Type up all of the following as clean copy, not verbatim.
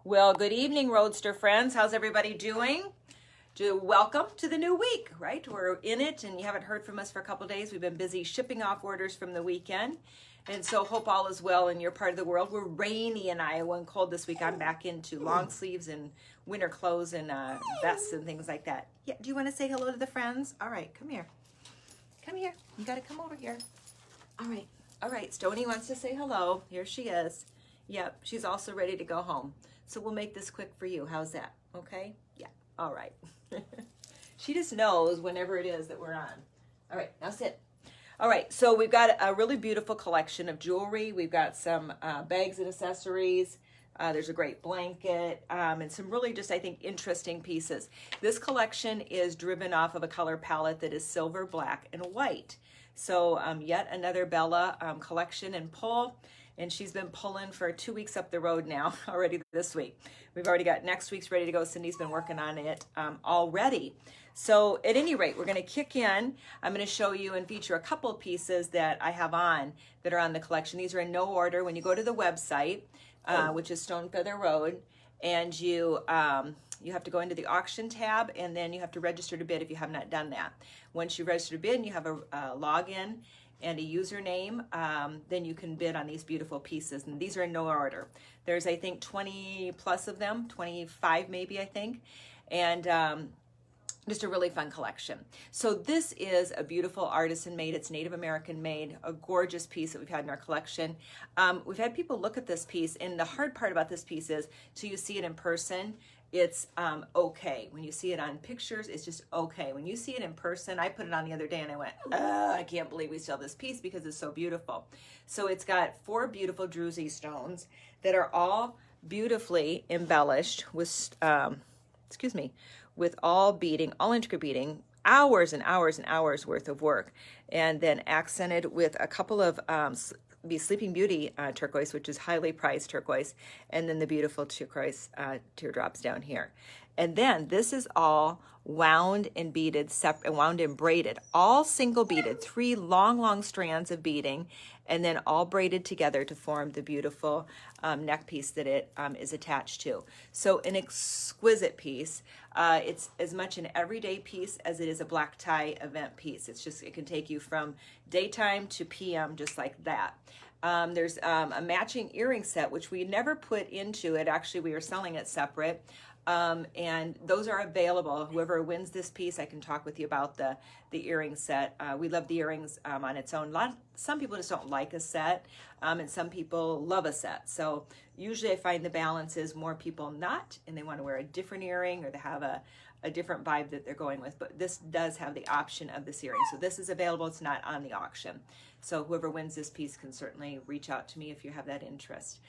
Well, good evening, Roadster friends. How's everybody doing? Welcome to the new week, right? We're in it, and you haven't heard from us for a couple days. We've been busy shipping off orders from the weekend, and so hope all is well in your part of the world. We're rainy in Iowa and cold this week. I'm back into long sleeves and winter clothes and vests and things like that. Yeah, do you want to say hello to the friends? All right, come here. Come here. You got to come over here. All right. All right. Stoney wants to say hello. Here she is. Yep, she's also ready to go home. So we'll make this quick for you. How's that? Okay? Yeah. All right. She just knows whenever it is that we're on. All right, now sit. All right, so we've got a really beautiful collection of jewelry. We've got some bags and accessories. There's a great blanket and some really just, I think, interesting pieces. This collection is driven off of a color palette that is silver, black, and white. So yet another Bella collection and pull. And she's been pulling for 2 weeks up the road now already this week. We've already got next week's ready to go. Cindy's been working on it already. So at any rate, we're going to kick in. I'm going to show you and feature a couple of pieces that I have on that are on the collection. These are in no order. When you go to the website, which is Stone Feather Road, and you have to go into the auction tab, and then you have to register to bid if you have not done that. Once you register to bid and you have a login and a username, then you can bid on these beautiful pieces. And these are in no order. There's, I think, 20 plus of them, 25 maybe, I think. And just a really fun collection. So this is a beautiful artisan made, it's Native American made, a gorgeous piece that we've had in our collection. We've had people look at this piece, and the hard part about this piece is, till you see it in person, it's okay. When you see it on pictures, it's just okay. When you see it in person, I put it on the other day and I went, I can't believe we still have this piece because it's so beautiful. So it's got 4 beautiful druzy stones that are all beautifully embellished with, with all beading, all intricate beading, hours and hours and hours worth of work, and then accented with a couple of Sleeping Beauty turquoise, which is highly prized turquoise, and then the beautiful turquoise teardrops down here. And then this is all wound and beaded, wound and braided, all single beaded, 3 long strands of beading, and then all braided together to form the beautiful neck piece that it is attached to. So an exquisite piece. It's as much an everyday piece as it is a black tie event piece. It can take you from daytime to PM just like that. There's a matching earring set, which we never put into it. Actually, we are selling it separate. And those are available. Whoever wins this piece, I can talk with you about the earring set. We love the earrings on its own. Some people just don't like a set, and some people love a set. So usually I find the balance is more people not, and they want to wear a different earring, or they have a different vibe that they're going with. But this does have the option of this earring. So this is available. It's not on the auction. So whoever wins this piece can certainly reach out to me if you have that interest.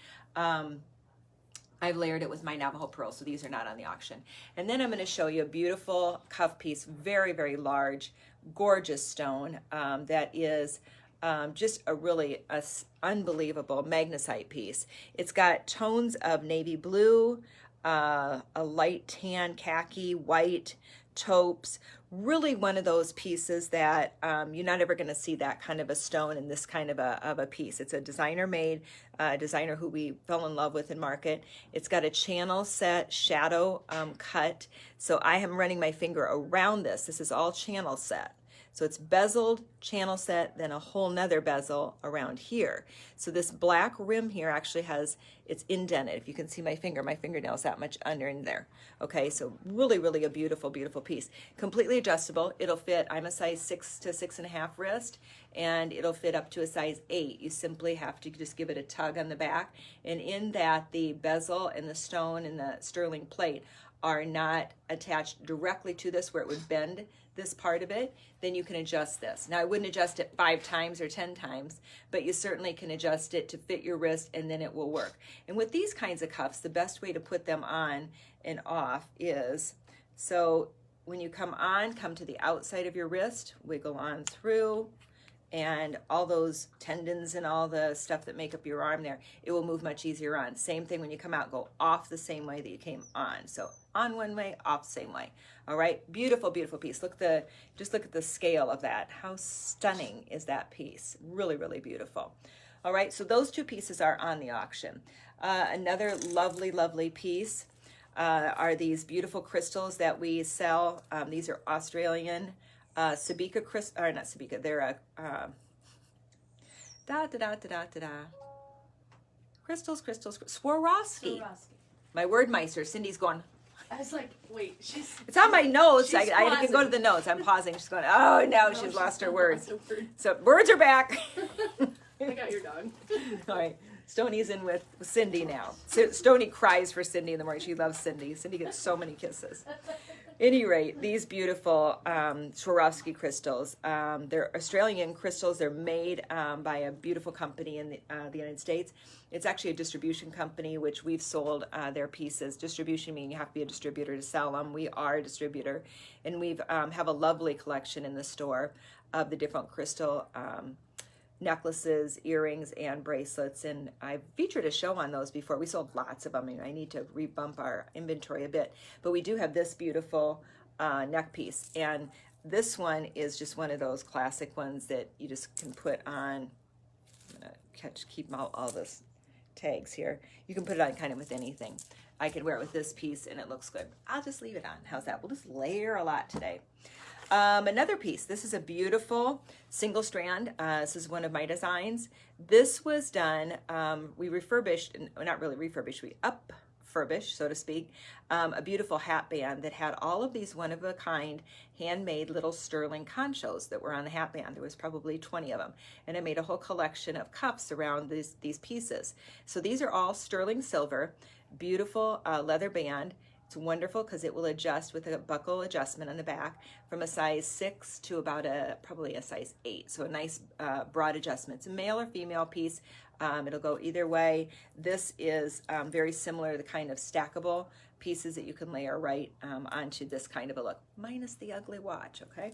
I've layered it with my Navajo pearls, so these are not on the auction. And then I'm going to show you a beautiful cuff piece, very, very large, gorgeous stone that is just a really unbelievable magnesite piece. It's got tones of navy blue, a light tan, khaki, white, taupes. Really one of those pieces that you're not ever going to see that kind of a stone in this kind of a piece. It's a designer made, designer who we fell in love with in market. It's got a channel set shadow cut. So I am running my finger around this. This is all channel set. So it's bezeled, channel set, then a whole nother bezel around here. So this black rim here actually it's indented. If you can see my fingernail's that much under in there. Okay, so really, really a beautiful, beautiful piece. Completely adjustable. It'll fit, I'm a size 6 to 6.5 wrist, and it'll fit up to a size 8. You simply have to just give it a tug on the back. And in that, the bezel and the stone and the sterling plate are not attached directly to this where it would bend this part of it. Then you can adjust this. Now I wouldn't adjust it 5 times or 10 times, but you certainly can adjust it to fit your wrist, and then it will work. And with these kinds of cuffs, the best way to put them on and off is, so when you come on, come to the outside of your wrist, wiggle on through, and all those tendons and all the stuff that make up your arm there, it will move much easier on. Same thing when you come out, go off the same way that you came on. So on one way, off the same way. All right, beautiful, beautiful piece. Just look at the scale of that. How stunning is that piece? Really, really beautiful. All right, so those 2 pieces are on the auction. Another lovely, lovely piece are these beautiful crystals that we sell. These are Australian Sabika crystals, or not Sabika, they're crystals, Swarovski. My word meister, Cindy's going. I was like, wait, it's on my notes. I pausing. can go to the notes. I'm pausing. She's going, oh no, she's lost her words. So words are back. I got your dog. All right. Stoney's in with Cindy now. Stoney cries for Cindy in the morning. She loves Cindy. Cindy gets so many kisses. Any rate, these beautiful Swarovski crystals. They're Australian crystals. They're made by a beautiful company in the United States. It's actually a distribution company, which we've sold their pieces. Distribution meaning you have to be a distributor to sell them. We are a distributor. And we've have a lovely collection in the store of the different crystal necklaces, earrings, and bracelets, and I've featured a show on those before. We sold lots of them, and I need to rebump our inventory a bit, but we do have this beautiful neck piece, and this one is just one of those classic ones that you just can put on. I'm gonna keep all those tags here. You can put it on kind of with anything. I could wear it with this piece and it looks good. I'll just leave it on. How's that? We'll just layer a lot today. Another piece. This is a beautiful single strand. This is one of my designs. This was done, we refurbished, not really refurbished, we upfurbished, so to speak, a beautiful hat band that had all of these one-of-a-kind handmade little sterling conchos that were on the hat band. There was probably 20 of them. And I made a whole collection of cuffs around these pieces. So these are all sterling silver, beautiful leather band. It's wonderful because it will adjust with a buckle adjustment on the back from a size 6 to about probably a size 8. So a nice broad adjustment. It's a male or female piece. It'll go either way. This is very similar to the kind of stackable pieces that you can layer right onto this kind of a look, minus the ugly watch, okay?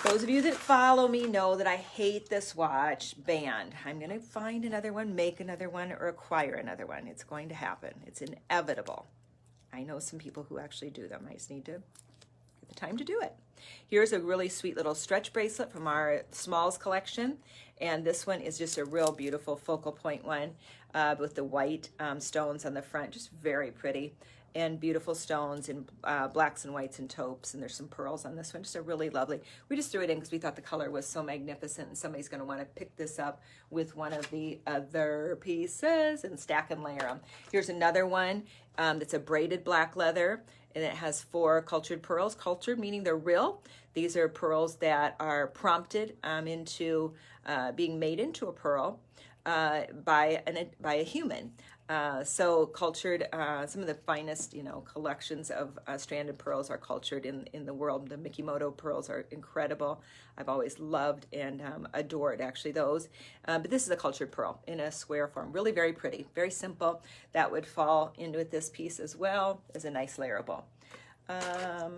Those of you that follow me know that I hate this watch band. I'm going to find another one, make another one, or acquire another one. It's going to happen. It's inevitable. I know some people who actually do them. I just need to get the time to do it. Here's a really sweet little stretch bracelet from our Smalls collection. And this one is just a real beautiful focal point one with the white stones on the front. Just very pretty. And beautiful stones in blacks and whites and taupes. And there's some pearls on this one. Just a really lovely. We just threw it in because we thought the color was so magnificent. And somebody's going to want to pick this up with one of the other pieces and stack and layer them. Here's another one. That's a braided black leather, and it has 4 cultured pearls. Cultured meaning they're real. These are pearls that are prompted into being made into a pearl by a human. So cultured, some of the finest, collections of stranded pearls are cultured in the world. The Mikimoto pearls are incredible. I've always loved and adored actually those. But this is a cultured pearl in a square form. Really very pretty, very simple. That would fall in with this piece as well as a nice layerable. As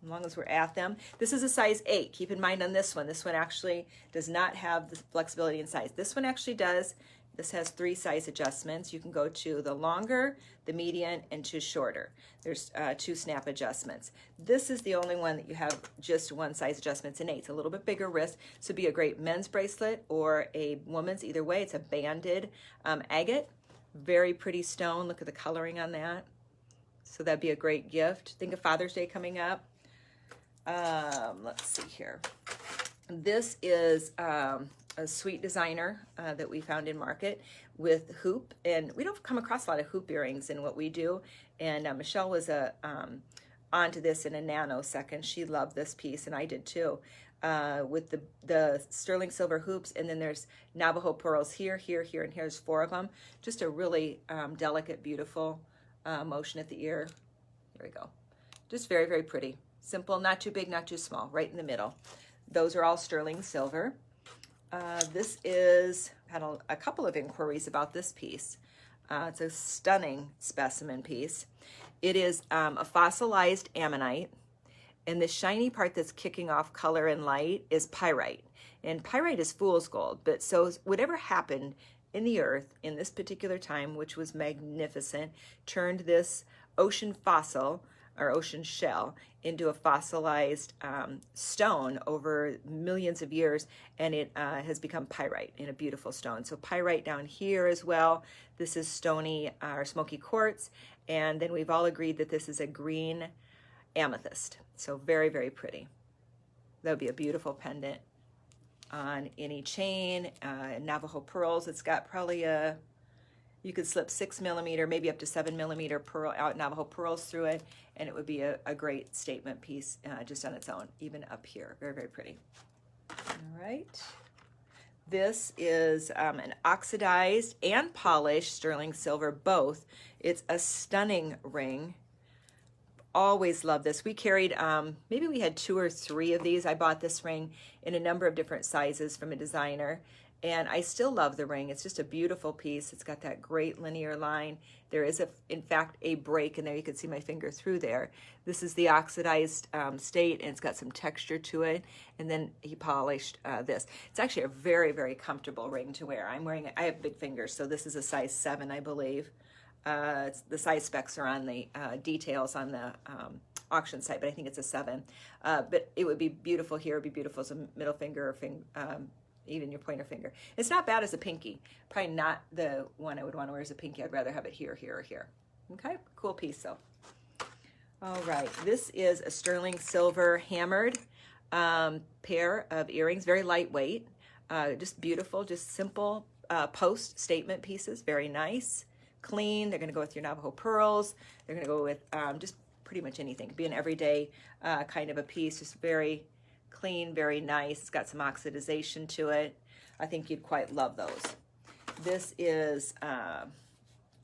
long as we're at them. This is a size 8. Keep in mind on this one actually does not have the flexibility in size. This one actually does. This has 3 size adjustments. You can go to the longer, the medium, and to shorter. There's 2 snap adjustments. This is the only one that you have just 1 size adjustment. It's an 8. It's a little bit bigger wrist. So it'd be a great men's bracelet or a woman's. Either way, it's a banded agate. Very pretty stone. Look at the coloring on that. So that'd be a great gift. Think of Father's Day coming up. Let's see here. This is a sweet designer that we found in market with hoop, and we don't come across a lot of hoop earrings in what we do. And Michelle was onto this in a nanosecond. She loved this piece, and I did too. With the sterling silver hoops, and then there's Navajo pearls here, here, here, and here's 4 of them. Just a really delicate, beautiful motion at the ear. Here we go. Just very, very pretty. Simple, not too big, not too small, right in the middle. Those are all sterling silver. This is, had a couple of inquiries about this piece. It's a stunning specimen piece. It is a fossilized ammonite, and the shiny part that's kicking off color and light is pyrite. And pyrite is fool's gold, but so whatever happened in the earth in this particular time, which was magnificent, turned this ocean fossil or ocean shell into a fossilized stone over millions of years, and it has become pyrite in a beautiful stone. So pyrite down here as well. This is stony or smoky quartz, and then we've all agreed that this is a green amethyst. So very, very pretty. That would be a beautiful pendant on any chain. Navajo pearls, it's got probably you could slip 6 millimeter, maybe up to 7 millimeter pearl out Navajo pearls through it, and it would be a great statement piece just on its own, even up here. Very, very pretty. All right. This is an oxidized and polished sterling silver, both. It's a stunning ring. Always love this. We carried, maybe we had 2 or 3 of these. I bought this ring in a number of different sizes from a designer, and I still love the ring. It's just a beautiful piece. It's got that great linear line. There is, in fact, a break in there. You can see my finger through there. This is the oxidized state, and it's got some texture to it. And then he polished this. It's actually a very, very comfortable ring to wear. I have big fingers, so this is a size 7, I believe. The size specs are on the details on the auction site, but I think it's a 7. But it would be beautiful here. It would be beautiful as a middle finger or even your pointer finger. It's not bad as a pinky. Probably not the one I would want to wear as a pinky. I'd rather have it here, here, or here. Okay, cool piece though. All right, this is a sterling silver hammered pair of earrings. Very lightweight, just beautiful, just simple post statement pieces. Very nice. Clean. They're going to go with your Navajo pearls. They're going to go with just pretty much anything. Be an everyday kind of a piece. Just very clean, very nice. It's got some oxidization to it. I think you'd quite love those. This is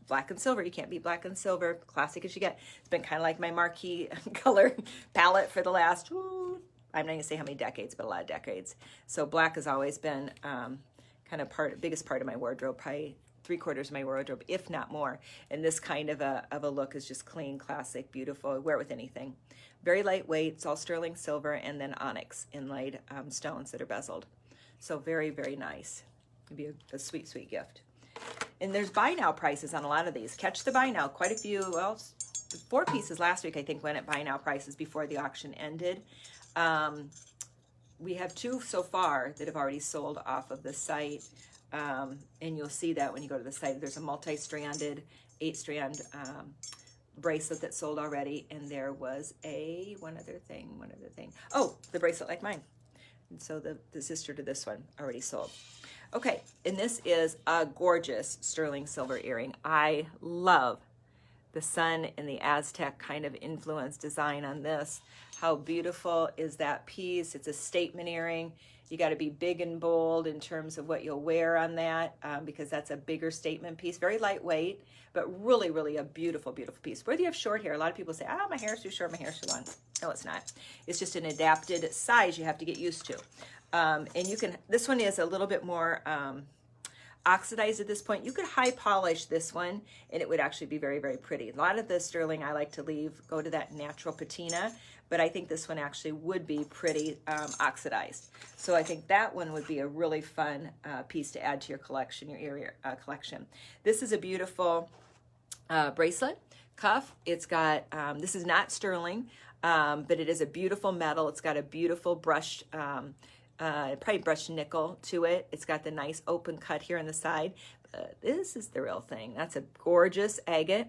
black and silver. You can't beat black and silver. Classic as you get. It's been kind of like my marquee color palette for the last, I'm not going to say how many decades, but a lot of decades. So black has always been kind of biggest part of my wardrobe, probably 3/4 of my wardrobe, if not more. And this kind of a look is just clean, classic, beautiful. Wear it with anything. Very lightweight. It's all sterling silver and then onyx inlaid stones that are bezeled. So very, very nice. It'd be a sweet, sweet gift. And there's buy now prices on a lot of these. Catch the buy now. Quite a few. Well, 4 pieces last week I think went at buy now prices before the auction ended. We have 2 so far that have already sold off of the site. And you'll see that when you go to the site. There's a multi-stranded 8-strand bracelet that sold already, and there was one other thing. Oh, the bracelet like mine. And so the sister to this one already sold. Okay, and this is a gorgeous sterling silver earring. I love the sun and the Aztec kind of influence design on this. How beautiful is that piece? It's a statement earring. You got to be big and bold in terms of what you'll wear on that because that's a bigger statement piece. Very lightweight, but really, really a beautiful, beautiful piece. Whether you have short hair, a lot of people say, my hair's too short, my hair's too long. No, it's not. It's just an adapted size you have to get used to. And this one is a little bit more oxidized at this point. You could high polish this one and it would actually be very, very pretty. A lot of the sterling I like to go to that natural patina, but I think this one actually would be pretty oxidized. So I think that one would be a really fun piece to add to your collection, your ear collection. This is a beautiful bracelet cuff. It's got, this is not sterling, but it is a beautiful metal. It's got a beautiful brushed, probably brushed nickel to it. It's got the nice open cut here on the side. This is the real thing. That's a gorgeous agate,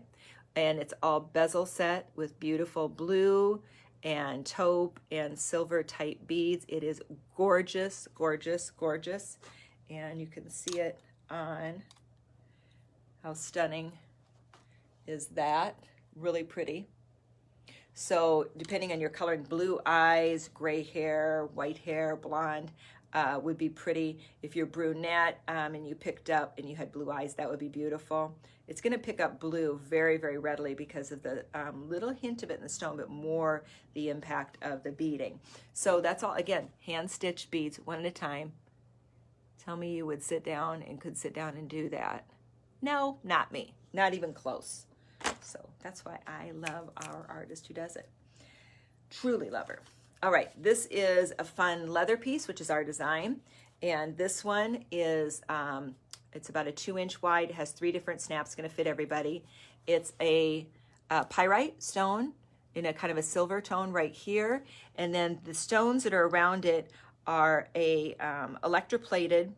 and it's all bezel set with beautiful blue and taupe and silver type beads. It is gorgeous, gorgeous, gorgeous. And you can see it on how stunning is that. Really pretty. So depending on your coloring, blue eyes, gray hair, white hair, blonde would be pretty. If you're brunette and you picked up and you had blue eyes, that would be beautiful. It's going to pick up blue very, very readily because of the little hint of it in the stone, but more the impact of the beading. So that's all, again, hand-stitched beads, one at a time. Tell me you would sit down and could sit down and do that. No, not me. Not even close. So that's why I love our artist who does it. Truly love her. All right, this is a fun leather piece, which is our design. And this one is, it's about a 2-inch wide. It has 3 different snaps, going to fit everybody. It's a pyrite stone in a kind of a silver tone right here. And then the stones that are around it are a electroplated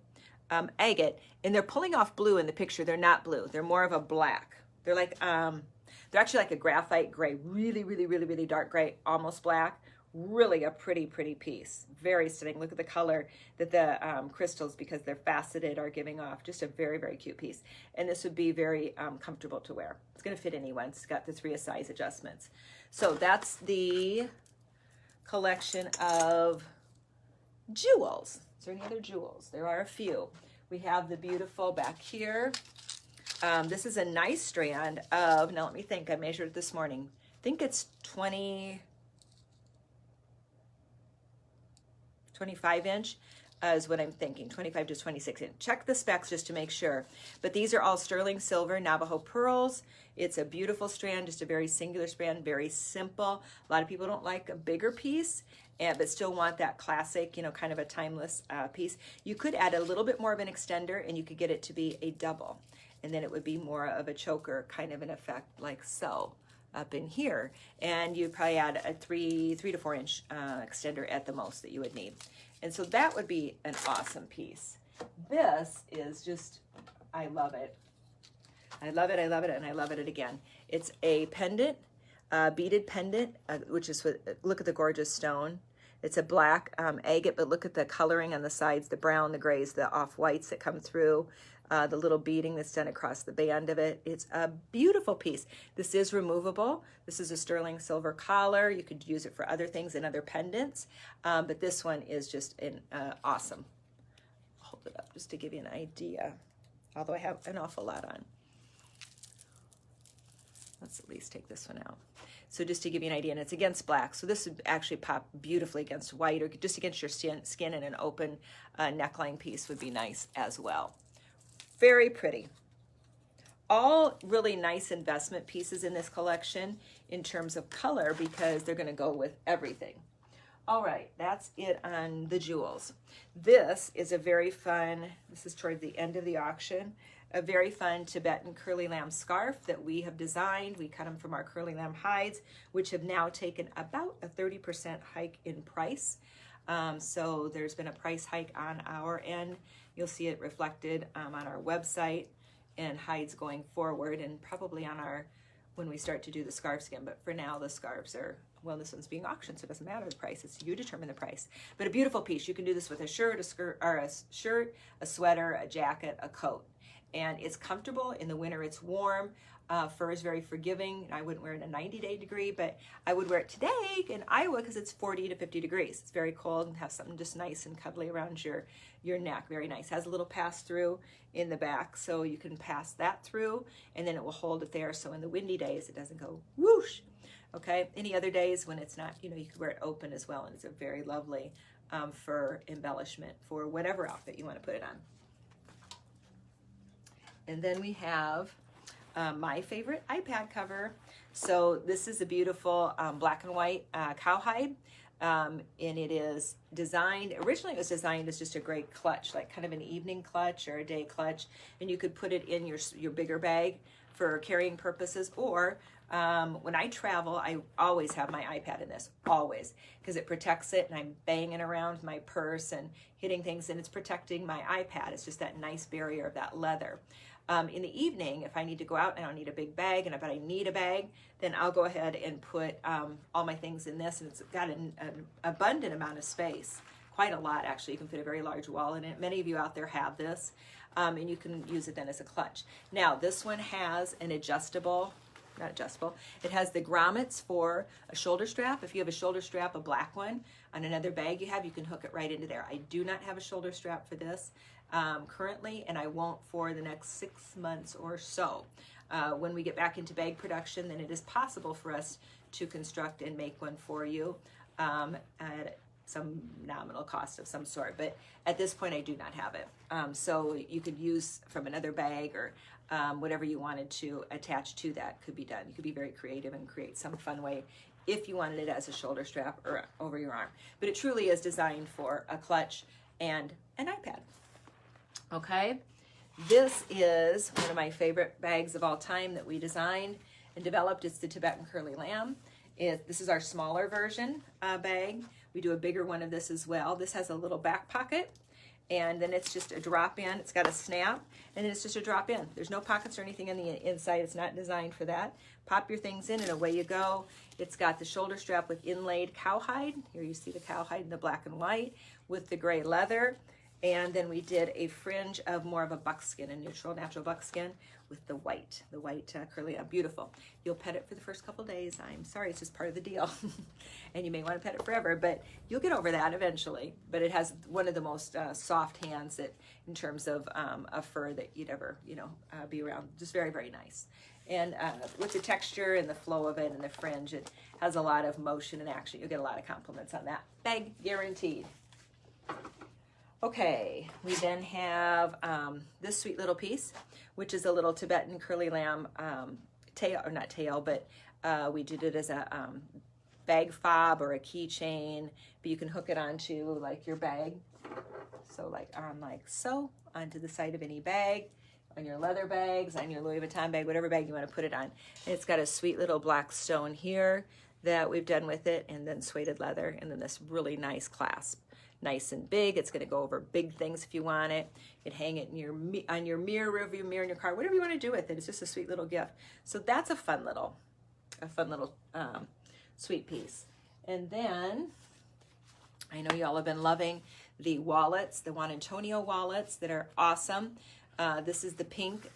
agate, and they're pulling off blue in the picture. They're not blue. They're more of a black. They're like, they're actually like a graphite gray, really, really, really, really dark gray, almost black. Really a pretty, pretty piece. Very stunning. Look at the color that the crystals, because they're faceted, are giving off. Just a very, very cute piece. And this would be very comfortable to wear. It's going to fit anyone. It's got the 3 size adjustments. So that's the collection of jewels. Is there any other jewels? There are a few. We have the beautiful back here. This is a nice strand of, now let me think, I measured it this morning. I think it's 25 inch is what I'm thinking, 25 to 26 inch. Check the specs just to make sure. But these are all sterling silver Navajo pearls. It's a beautiful strand, just a very singular strand, very simple. A lot of people don't like a bigger piece, but still want that classic, you know, kind of a timeless piece. You could add a little bit more of an extender, and you could get it to be a double. And then it would be more of a choker kind of an effect like so up in here. And you'd probably add a 3 to 4 inch extender at the most that you would need. And so that would be an awesome piece. This is just, I love it. I love it, I love it, and I love it again. It's a pendant, beaded pendant, which is, look at the gorgeous stone. It's a black agate, but look at the coloring on the sides, the brown, the grays, the off-whites that come through, the little beading that's done across the band of it. It's a beautiful piece. This is removable. This is a sterling silver collar. You could use it for other things and other pendants, but this one is just an awesome. I'll hold it up just to give you an idea, although I have an awful lot on. Let's at least take this one out. So just to give you an idea, and it's against black, so this would actually pop beautifully against white, or just against your skin, and an open neckline piece would be nice as well. Very pretty. All really nice investment pieces in this collection in terms of color, because they're going to go with everything. All right, that's it on the jewels. This is a very fun, this is toward the end of the auction, a very fun Tibetan curly lamb scarf that we have designed. We cut them from our curly lamb hides, which have now taken about a 30% hike in price. So there's been a price hike on our end. You'll see it reflected on our website and hides going forward, and probably on our, when we start to do the scarf skin. But for now, the scarves are, well, this one's being auctioned, so it doesn't matter the price. It's you determine the price. But a beautiful piece. You can do this with a shirt, a skirt, or a shirt, a sweater, a jacket, a coat. And it's comfortable. In the winter, it's warm. Fur is very forgiving. I wouldn't wear it in a 90-day degree, but I would wear it today in Iowa because it's 40 to 50 degrees. It's very cold, and have something just nice and cuddly around your neck. Very nice. Has a little pass-through in the back, so you can pass that through, and then it will hold it there, so in the windy days, it doesn't go whoosh. Okay, any other days when it's not, you know, you could wear it open as well, and it's a very lovely fur embellishment for whatever outfit you want to put it on. And then we have my favorite iPad cover. So this is a beautiful black and white cowhide, and it is designed, originally it was designed as just a great clutch, like kind of an evening clutch or a day clutch, and you could put it in your bigger bag for carrying purposes, or when I travel, I always have my iPad in this, always, because it protects it, and I'm banging around my purse and hitting things, and it's protecting my iPad. It's just that nice barrier of that leather. In the evening, if I need to go out and I don't need a big bag, but I need a bag, then I'll go ahead and put all my things in this, and it's got an abundant amount of space, quite a lot actually. You can fit a very large wallet in it. Many of you out there have this, and you can use it then as a clutch. Now, this one has an adjustable, not adjustable, it has the grommets for a shoulder strap. If you have a shoulder strap, a black one, on another bag you have, you can hook it right into there. I do not have a shoulder strap for this currently, and I won't for the next 6 months or so. When we get back into bag production, then it is possible for us to construct and make one for you at some nominal cost of some sort, but at this point I do not have it. So you could use from another bag, or whatever you wanted to attach to that could be done. You could be very creative and create some fun way if you wanted it as a shoulder strap or over your arm. But it truly is designed for a clutch and an iPad. Okay, this is one of my favorite bags of all time that we designed and developed. It's the Tibetan Curly Lamb, This is our smaller version bag. We do a bigger one of this as well. This has a little back pocket, and then it's just a drop in. It's got a snap, and then it's just a drop in. There's no pockets or anything on the inside. It's not designed for that. Pop your things in and away you go. It's got the shoulder strap with inlaid cowhide. Here you see the cowhide in the black and white with the gray leather. And then we did a fringe of more of a buckskin, a neutral, natural buckskin with the white curly, beautiful. You'll pet it for the first couple days. I'm sorry, it's just part of the deal. And you may want to pet it forever, but you'll get over that eventually. But it has one of the most soft hands that, in terms of a fur that you'd ever, be around. Just very, very nice. And with the texture and the flow of it and the fringe, it has a lot of motion and action. You'll get a lot of compliments on that. Bag guaranteed. Okay, we then have this sweet little piece, which is a little Tibetan curly lamb tail, or not tail, but we did it as a bag fob or a keychain, but you can hook it onto like your bag. So like so, onto the side of any bag, on your leather bags, on your Louis Vuitton bag, whatever bag you want to put it on. And it's got a sweet little black stone here that we've done with it, and then suede leather, and then this really nice clasp. Nice and big. It's going to go over big things if you want it. You can hang it in on your mirror, rearview mirror in your car, whatever you want to do with it. It's just a sweet little gift. So that's a fun little sweet piece. And then I know y'all have been loving the wallets, the Juan Antonio wallets that are awesome. This is the pink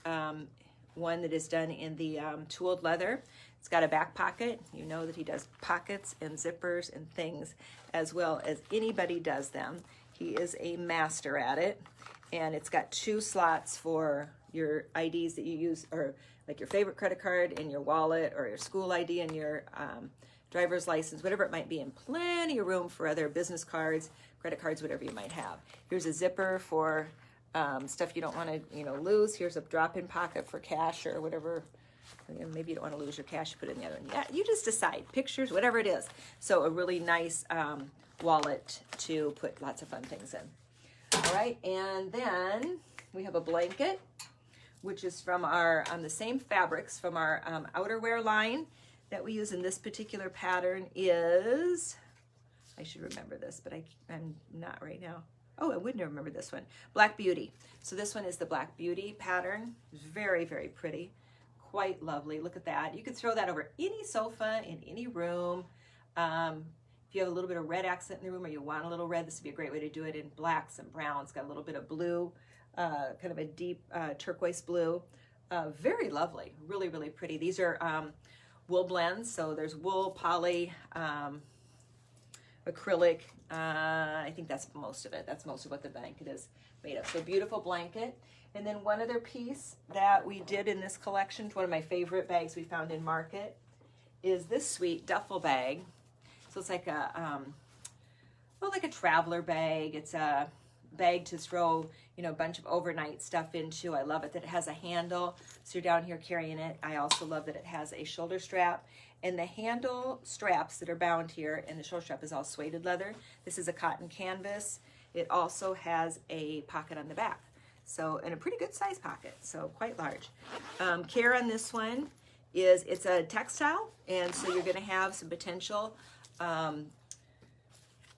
one that is done in the tooled leather. It's got a back pocket. You know that he does pockets and zippers and things as well as anybody does them. He is a master at it. And it's got 2 slots for your IDs that you use, or like your favorite credit card and your wallet, or your school ID and your driver's license, whatever it might be, and plenty of room for other business cards, credit cards, whatever you might have. Here's a zipper for stuff you don't want to lose. Here's a drop-in pocket for cash or whatever. Maybe you don't want to lose your cash, you put it in the other one. Yeah, you just decide. Pictures, whatever it is. So a really nice wallet to put lots of fun things in. All right, and then we have a blanket, which is from our, the same fabrics from our outerwear line that we use in this particular pattern is, I should remember this, but I'm not right now. Oh, I wouldn't remember this one. Black Beauty. So this one is the Black Beauty pattern. It's very, very pretty. Quite lovely. Look at that. You could throw that over any sofa in any room. If you have a little bit of red accent in the room, or you want a little red, this would be a great way to do it in blacks and browns. Got a little bit of blue, kind of a deep turquoise blue. Very lovely. Really, really pretty. These are wool blends. So there's wool, poly, acrylic. I think that's most of it. That's most of what the blanket is made of. So beautiful blanket. And then one other piece that we did in this collection, one of my favorite bags we found in Market, is this sweet duffel bag. So it's like a, like a traveler bag. It's a bag to throw, a bunch of overnight stuff into. I love it that it has a handle, so you're down here carrying it. I also love that it has a shoulder strap, and the handle straps that are bound here, and the shoulder strap is all suede leather. This is a cotton canvas. It also has a pocket on the back. So, and a pretty good size pocket, so quite large. Care on this one is it's a textile, and so you're gonna have some potential,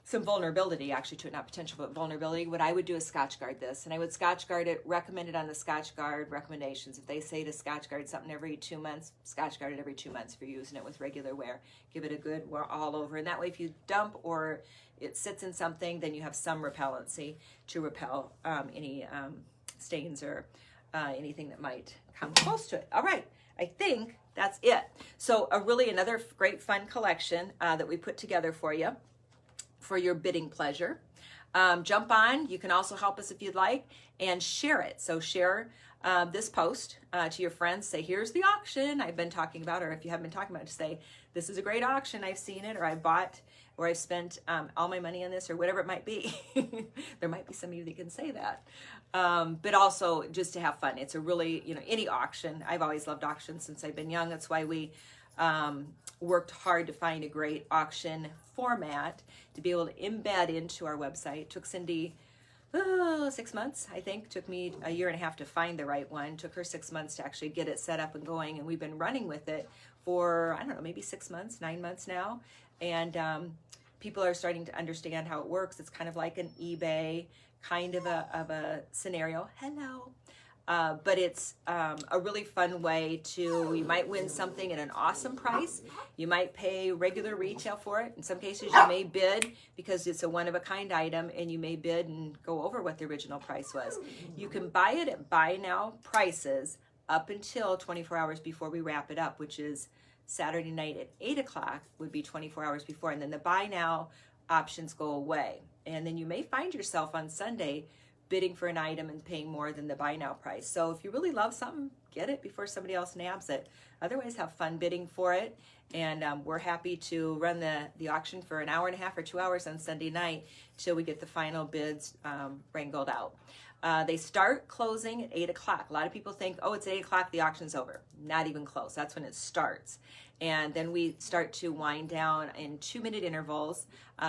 some vulnerability actually to it, not potential, but vulnerability. What I would do is Scotch guard this, and I would Scotch guard it, recommended on the Scotch guard recommendations. If they say to Scotch guard something every 2 months, Scotch guard it every 2 months if you're using it with regular wear. Give it a good wear all over, and that way if you dump or it sits in something, then you have some repellency to repel any stains or anything that might come close to it. All right, I think that's it. So another great fun collection that we put together for you for your bidding pleasure. Jump on. You can also help us if you'd like and share it. So share this post to your friends. Say, here's the auction I've been talking about, or if you haven't been talking about it, just say, this is a great auction. I've seen it, or I bought, or I've spent all my money on this, or whatever it might be. There might be some of you that can say that. But also just to have fun. It's a really, any auction. I've always loved auctions since I've been young. That's why we worked hard to find a great auction format to be able to embed into our website. Took Cindy 6 months, I think. Took me a year and a half to find the right one. Took her 6 months to actually get it set up and going, and we've been running with it for, I don't know, maybe 6 months, 9 months now. And people are starting to understand how it works. It's kind of like an eBay kind of a scenario. Hello. But it's a really fun way to, you might win something at an awesome price. You might pay regular retail for it. In some cases, you may bid because it's a one-of-a-kind item, and you may bid and go over what the original price was. You can buy it at buy now prices up until 24 hours before we wrap it up, which is Saturday night at 8 o'clock would be 24 hours before. And then the buy now options go away. And then you may find yourself on Sunday bidding for an item and paying more than the buy now price. So if you really love something, get it before somebody else nabs it. Otherwise, have fun bidding for it. And we're happy to run the auction for an hour and a half or 2 hours on Sunday night till we get the final bids wrangled out. They start closing at 8 o'clock. A lot of people think, oh, it's 8 o'clock, the auction's over. Not even close. That's when it starts. And then we start to wind down in 2-minute intervals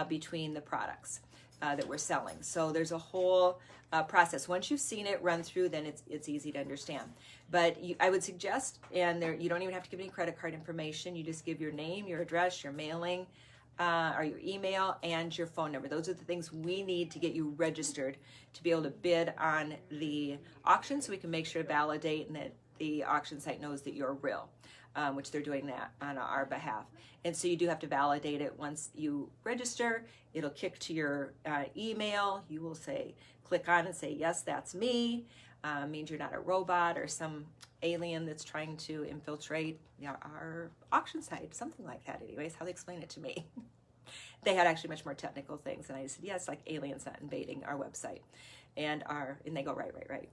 between the products that we're selling. So there's a whole process. Once you've seen it run through, then it's easy to understand. But I would suggest, and you don't even have to give any credit card information. You just give your name, your address, your mailing, or your email, and your phone number. Those are the things we need to get you registered to be able to bid on the auction, so we can make sure to validate and that the auction site knows that you're real, which they're doing that on our behalf. And so you do have to validate it. Once you register, it'll kick to your email. You will click on and say, yes, that's me. Means you're not a robot or some alien that's trying to infiltrate our auction site, something like that. Anyways, how they explain it to me. They had actually much more technical things, and I said, yes, like aliens not invading our website, and they go right.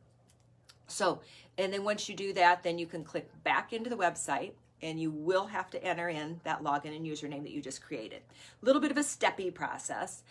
So, and then once you do that, then you can click back into the website, and you will have to enter in that login and username that you just created. A little bit of a steppy process.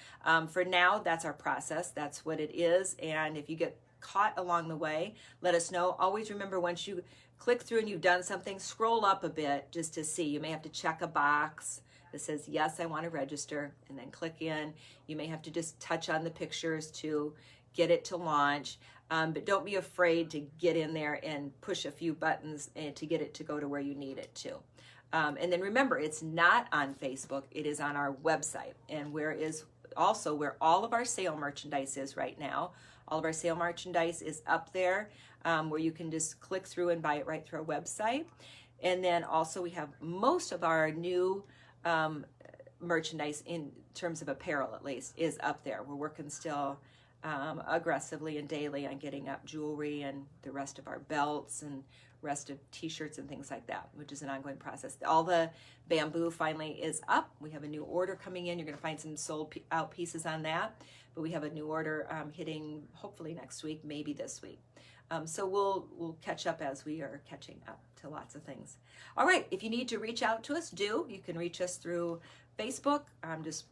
For now, that's our process. That's what it is. And if you get caught along the way, let us know. Always remember, once you click through and you've done something, scroll up a bit just to see. You may have to check a box that says, yes, I want to register, and then click in. You may have to just touch on the pictures to get it to launch. But don't be afraid to get in there and push a few buttons to get it to go to where you need it to. And then remember, it's not on Facebook. It is on our website, and where all of our sale merchandise is right now. All of our sale merchandise is up there, where you can just click through and buy it right through our website. And then also we have most of our new merchandise, in terms of apparel at least, is up there. We're working still aggressively and daily on getting up jewelry and the rest of our belts and rest of t-shirts and things like that, which is an ongoing process. All the bamboo finally is up. We have a new order coming in. You're going to find some sold out pieces on that, but we have a new order hitting hopefully next week, maybe this week. So we'll catch up as we are catching up to lots of things. All right, if you need to reach out to us, you can reach us through Facebook. Just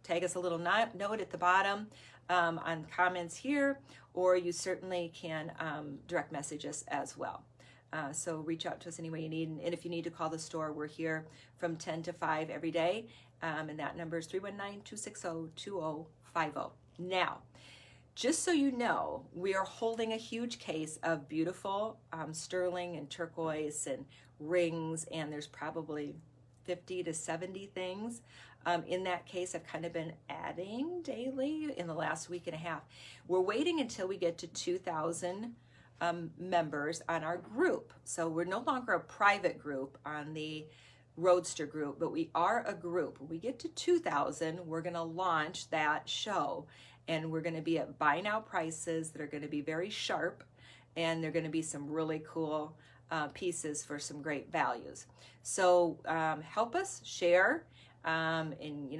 tag us a little note at the bottom on comments here, or you certainly can direct message us as well. So reach out to us any way you need. And if you need to call the store, we're here from 10 to 5 every day. And that number is 319-260-2050. Now, just so you know, we are holding a huge case of beautiful sterling and turquoise and rings, and there's probably 50 to 70 things in that case. I've kind of been adding daily in the last week and a half. We're waiting until we get to 2,000 members on our group. So we're no longer a private group on the Roadster group, but we are a group. When we get to 2,000, we're going to launch that show, and we're going to be at buy now prices that are going to be very sharp, and they're going to be some really cool pieces for some great values. So help us share, and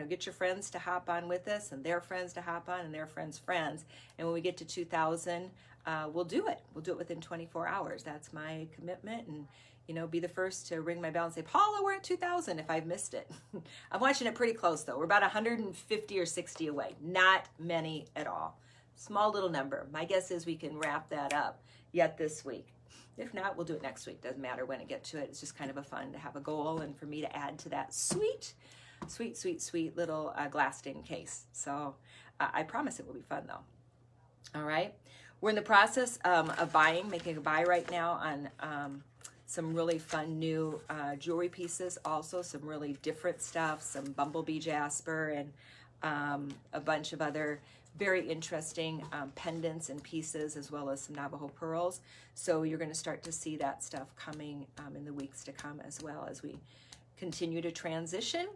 get your friends to hop on with us, and their friends to hop on, and their friends' friends. And when we get to 2,000, we'll do it. We'll do it within 24 hours. That's my commitment. And be the first to ring my bell and say, Paula, we're at 2,000 if I've missed it. I'm watching it pretty close, though. We're about 150 or 60 away. Not many at all. Small little number. My guess is we can wrap that up yet this week. If not, we'll do it next week. Doesn't matter when it gets to it. It's just kind of a fun to have a goal and for me to add to that sweet little glass stained case. So I promise it will be fun, though. All right. We're in the process of making a buy right now on some really fun new jewelry pieces, also some really different stuff, some bumblebee jasper and a bunch of other very interesting pendants and pieces, as well as some Navajo pearls. So you're going to start to see that stuff coming in the weeks to come, as well as we continue to transition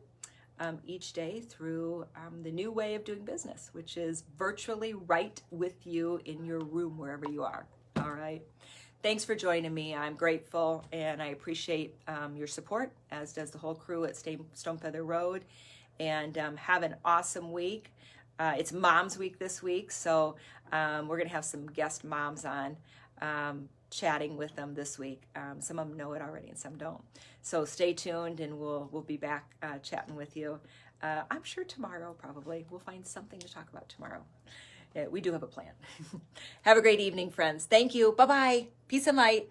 each day through the new way of doing business, which is virtually right with you in your room, wherever you are. All right. Thanks for joining me. I'm grateful and I appreciate your support, as does the whole crew at Stonefeather Road. And have an awesome week. It's Mom's Week this week, so we're going to have some guest moms on, chatting with them this week. Some of them know it already and some don't. So stay tuned and we'll be back chatting with you. I'm sure tomorrow, probably. We'll find something to talk about tomorrow. Yeah, we do have a plan. Have a great evening, friends. Thank you. Bye-bye. Peace and light.